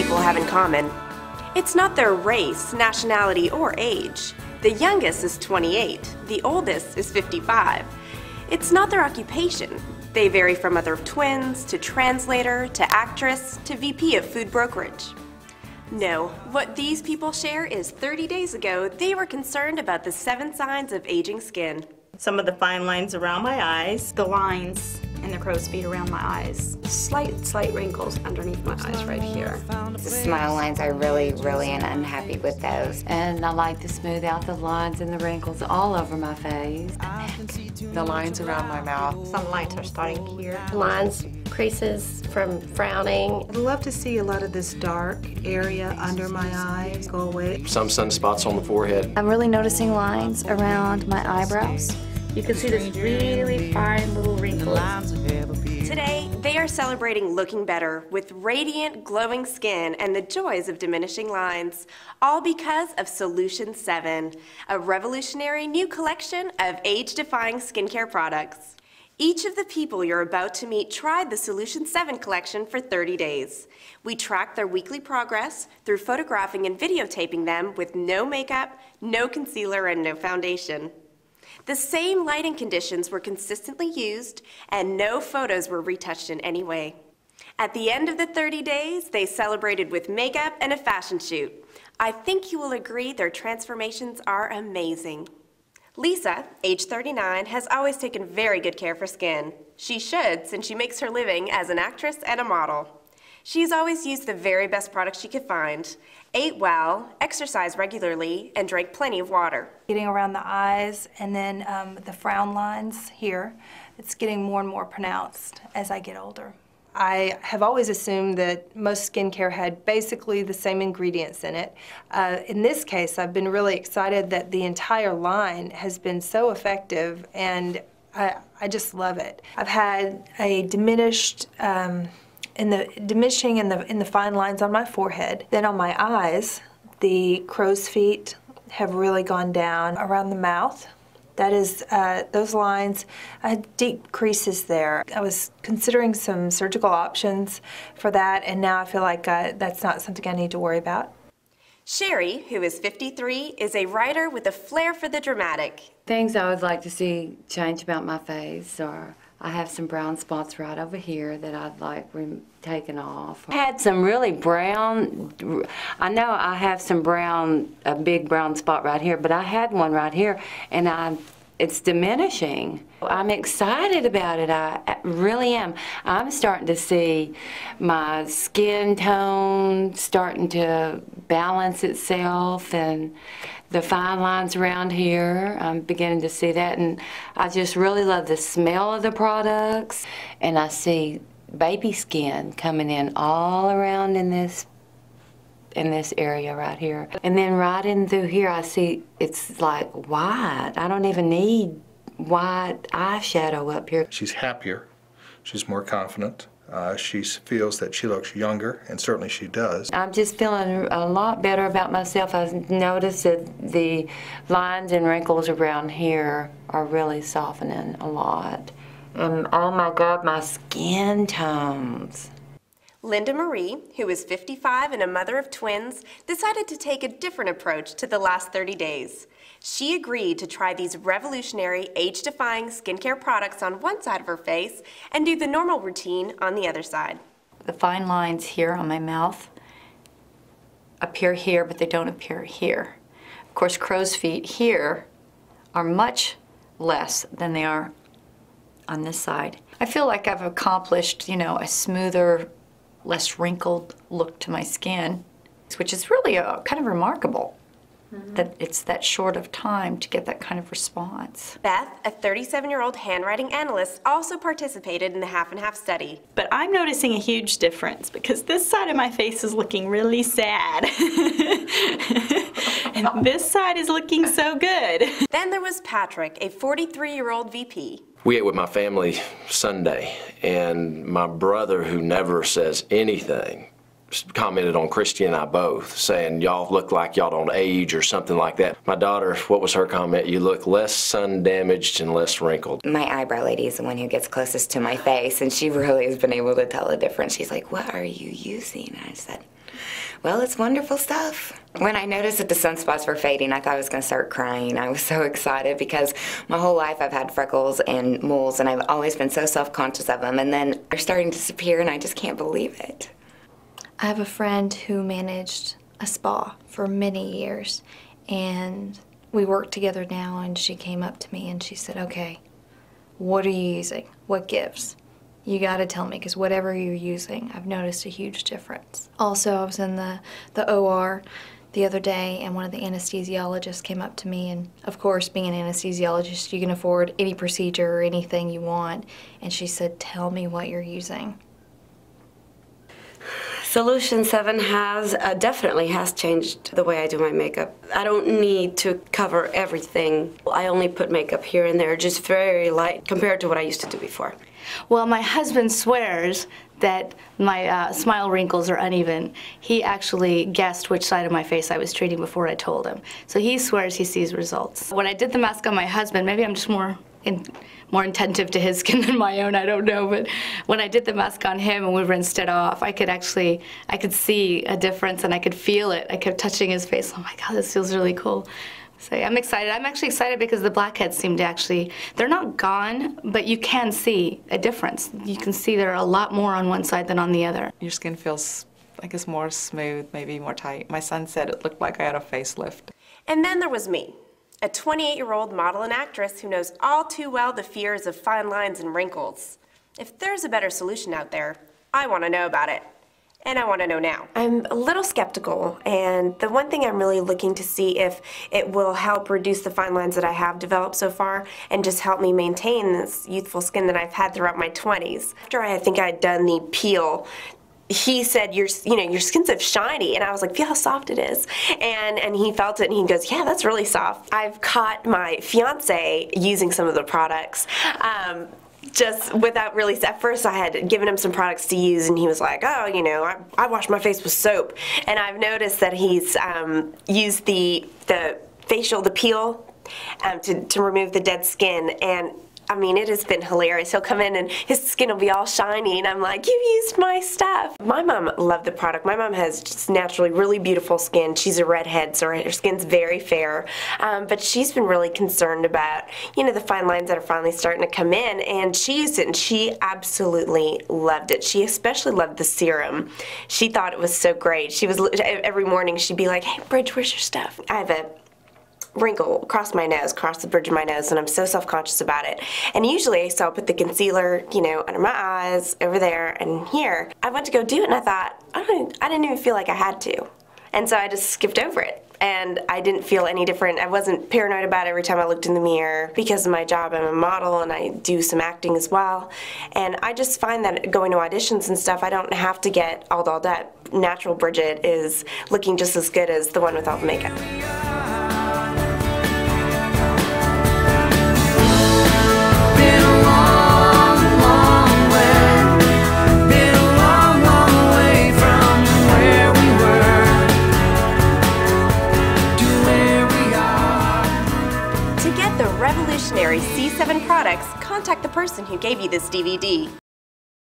people have in common. It's not their race, nationality, or age. The youngest is 28, the oldest is 55. It's not their occupation. They vary from mother of twins, to translator, to actress, to VP of food brokerage. No, what these people share is 30 days ago, they were concerned about the 7 signs of aging skin. Some of the fine lines around my eyes. The lines and the crow's feet around my eyes. Slight wrinkles underneath my eyes right here. The smile lines, I really am unhappy with those. And I like to smooth out the lines and the wrinkles all over my face. The lines around my mouth. Some lines are starting here. Lines, creases from frowning. I'd love to see a lot of this dark area under my eyes go away. Some sunspots on the forehead. I'm really noticing lines around my eyebrows. You can see this really fine little wrinkles. Today, they are celebrating looking better with radiant, glowing skin and the joys of diminishing lines, all because of Solution 7, a revolutionary new collection of age-defying skincare products. Each of the people you're about to meet tried the Solution 7 collection for 30 days. We tracked their weekly progress through photographing and videotaping them with no makeup, no concealer, and no foundation. The same lighting conditions were consistently used, and no photos were retouched in any way. At the end of the 30 days, they celebrated with makeup and a fashion shoot. I think you will agree their transformations are amazing. Lisa, age 39, has always taken very good care for skin. She should, since she makes her living as an actress and a model. She's always used the very best products she could find, ate well, exercised regularly, and drank plenty of water. Getting around the eyes and then the frown lines here, it's getting more and more pronounced as I get older. I have always assumed that most skincare had basically the same ingredients in it. In this case, I've been really excited that the entire line has been so effective, and I just love it. I've had a diminishing in the fine lines on my forehead. Then on my eyes, the crow's feet have really gone down around the mouth. That is, those lines, I had deep creases there. I was considering some surgical options for that, and now I feel like that's not something I need to worry about. Sherry, who is 53, is a writer with a flair for the dramatic. Things I would like to see change about my face are I have some brown spots right over here that I'd like taken off. I had some really brown, I know I have some brown, a big brown spot right here, but I had one right here, and it's diminishing. I'm excited about it, I really am. I'm starting to see my skin tone starting to balance itself, and the fine lines around here, I'm beginning to see that, and I just really love the smell of the products, and I see baby skin coming in all around in this area right here. And then right in through here, I see it's like white. I don't even need white eyeshadow up here. She's happier, she's more confident. She feels that she looks younger, and certainly she does. I'm just feeling a lot better about myself. I've noticed that the lines and wrinkles around here are really softening a lot. And oh my God, my skin tones. Linda Marie, who is 55 and a mother of twins, decided to take a different approach to the last 30 days. She agreed to try these revolutionary, age-defying skincare products on one side of her face and do the normal routine on the other side. The fine lines here on my mouth appear here, but they don't appear here. Of course, crow's feet here are much less than they are on this side. I feel like I've accomplished, you know, a smoother, less wrinkled look to my skin, which is really kind of remarkable. That it's that short of time to get that kind of response. Beth, a 37-year-old handwriting analyst, also participated in the half and half study. But I'm noticing a huge difference because this side of my face is looking really sad. And this side is looking so good. Then there was Patrick, a 43-year-old VP. We ate with my family Sunday, and my brother, who never says anything, commented on Christy and I both, saying y'all look like y'all don't age or something like that. My daughter, what was her comment? You look less sun damaged and less wrinkled. My eyebrow lady is the one who gets closest to my face, and she really has been able to tell the difference. She's like, what are you using? And I said, well, it's wonderful stuff. When I noticed that the sunspots were fading, I thought I was going to start crying. I was so excited because my whole life I've had freckles and moles, and I've always been so self-conscious of them, and then they're starting to disappear, and I just can't believe it. I have a friend who managed a spa for many years, and we work together now, and she came up to me and she said, okay, what are you using? What gives? You gotta tell me, because whatever you're using, I've noticed a huge difference. Also, I was in the OR the other day, and one of the anesthesiologists came up to me, and of course, being an anesthesiologist, you can afford any procedure or anything you want, and she said, tell me what you're using. Solution 7 definitely has changed the way I do my makeup. I don't need to cover everything. I only put makeup here and there, just very light compared to what I used to do before. Well, my husband swears that my smile wrinkles are uneven. He actually guessed which side of my face I was treating before I told him. So he swears he sees results. When I did the mask on my husband, maybe I'm just more attentive to his skin than my own, I don't know, but when I did the mask on him and we rinsed it off, I could see a difference and I could feel it. I kept touching his face. Oh my God, this feels really cool. So yeah, I'm excited. I'm actually excited because the blackheads seem to actually, they're not gone, but you can see a difference. You can see there are a lot more on one side than on the other. Your skin feels like it's more smooth, maybe more tight. My son said it looked like I had a facelift. And then there was me, a 28-year-old model and actress who knows all too well the fears of fine lines and wrinkles. If there's a better solution out there, I want to know about it. And I want to know now. I'm a little skeptical, and the one thing I'm really looking to see if it will help reduce the fine lines that I have developed so far and just help me maintain this youthful skin that I've had throughout my 20s. After I think I'd done the peel, he said, your skin's so shiny, and I was like, feel how soft it is. And he felt it, and he goes, yeah, that's really soft. I've caught my fiance using some of the products. Just without really, at first I had given him some products to use and he was like, oh, I wash my face with soap. And I've noticed that he's used the peel to remove the dead skin, and I mean, it has been hilarious. He'll come in and his skin will be all shiny, and I'm like, you used my stuff. My mom loved the product. My mom has just naturally really beautiful skin. She's a redhead, so her skin's very fair. But she's been really concerned about, the fine lines that are finally starting to come in, and she used it, and she absolutely loved it. She especially loved the serum. She thought it was so great. She was, every morning she'd be like, hey, Bridge, where's your stuff? I have a wrinkle across the bridge of my nose, and I'm so self-conscious about it. And usually, so I'll put the concealer, under my eyes, over there, and here. I went to go do it, and I thought, I didn't even feel like I had to. And so I just skipped over it. And I didn't feel any different. I wasn't paranoid about it every time I looked in the mirror. Because of my job, I'm a model, and I do some acting as well. And I just find that going to auditions and stuff, I don't have to get all dolled up. Natural Bridget is looking just as good as the one with all the makeup. Revolutionary C7 products, contact the person who gave you this DVD.